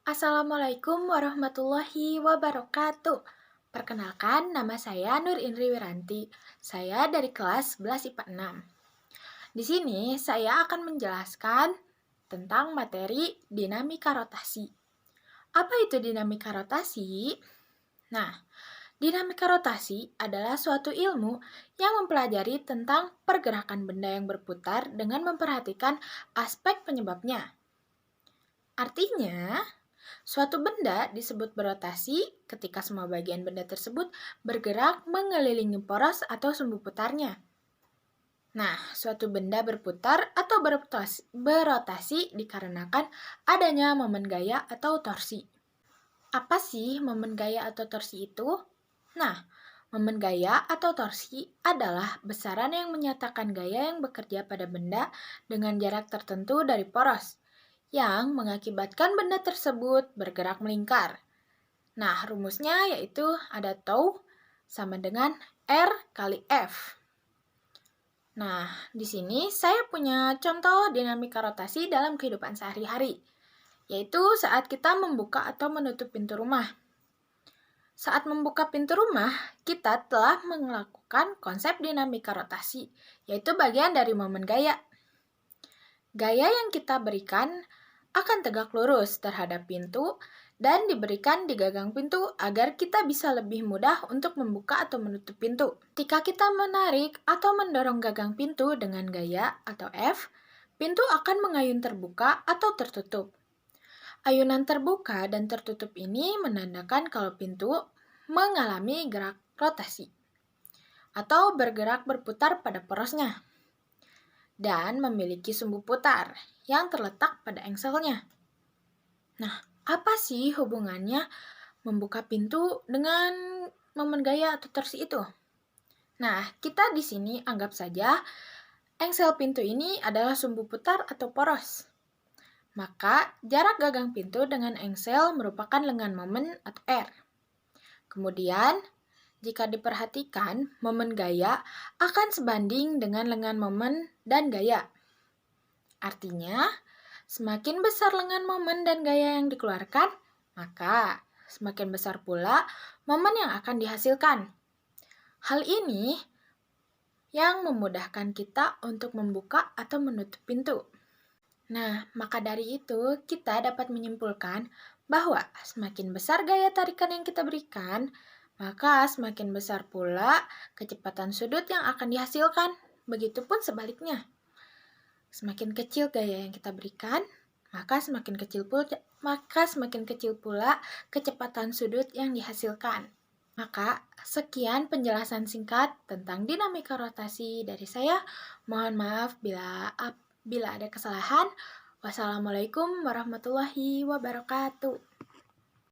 Assalamualaikum warahmatullahi wabarakatuh. Perkenalkan, nama saya Nur Indri Wiranti. Saya dari kelas 11 IPA 6. Di sini saya akan menjelaskan tentang materi dinamika rotasi. Apa itu dinamika rotasi? Nah, dinamika rotasi adalah suatu ilmu yang mempelajari tentang pergerakan benda yang berputar dengan memperhatikan aspek penyebabnya. Artinya, suatu benda disebut berotasi ketika semua bagian benda tersebut bergerak mengelilingi poros atau sumbu putarnya. Nah, suatu benda berputar atau berotasi dikarenakan adanya momen gaya atau torsi. Apa sih momen gaya atau torsi itu? Nah, momen gaya atau torsi adalah besaran yang menyatakan gaya yang bekerja pada benda dengan jarak tertentu dari poros, yang mengakibatkan benda tersebut bergerak melingkar. Nah, rumusnya yaitu ada tau sama dengan R kali F. Nah, di sini saya punya contoh dinamika rotasi dalam kehidupan sehari-hari, yaitu saat kita membuka atau menutup pintu rumah. Saat membuka pintu rumah, kita telah melakukan konsep dinamika rotasi, yaitu bagian dari momen gaya. Gaya yang kita berikan akan tegak lurus terhadap pintu dan diberikan di gagang pintu agar kita bisa lebih mudah untuk membuka atau menutup pintu. Ketika kita menarik atau mendorong gagang pintu dengan gaya atau F, pintu akan mengayun terbuka atau tertutup. Ayunan terbuka dan tertutup ini menandakan kalau pintu mengalami gerak rotasi atau bergerak berputar pada porosnya dan memiliki sumbu putar yang terletak pada engselnya. Nah, apa sih hubungannya membuka pintu dengan momen gaya atau torsi itu? Nah, kita di sini anggap saja engsel pintu ini adalah sumbu putar atau poros. Maka, jarak gagang pintu dengan engsel merupakan lengan momen atau R. Kemudian, jika diperhatikan, momen gaya akan sebanding dengan lengan momen dan gaya. Artinya, semakin besar lengan momen dan gaya yang dikeluarkan, maka semakin besar pula momen yang akan dihasilkan. Hal ini yang memudahkan kita untuk membuka atau menutup pintu. Nah, maka dari itu kita dapat menyimpulkan bahwa semakin besar gaya tarikan yang kita berikan, maka semakin besar pula kecepatan sudut yang akan dihasilkan. Begitupun sebaliknya. Semakin kecil gaya yang kita berikan, maka semakin kecil pula kecepatan sudut yang dihasilkan. Maka, sekian penjelasan singkat tentang dinamika rotasi dari saya. Mohon maaf bila ada kesalahan. Wassalamualaikum warahmatullahi wabarakatuh.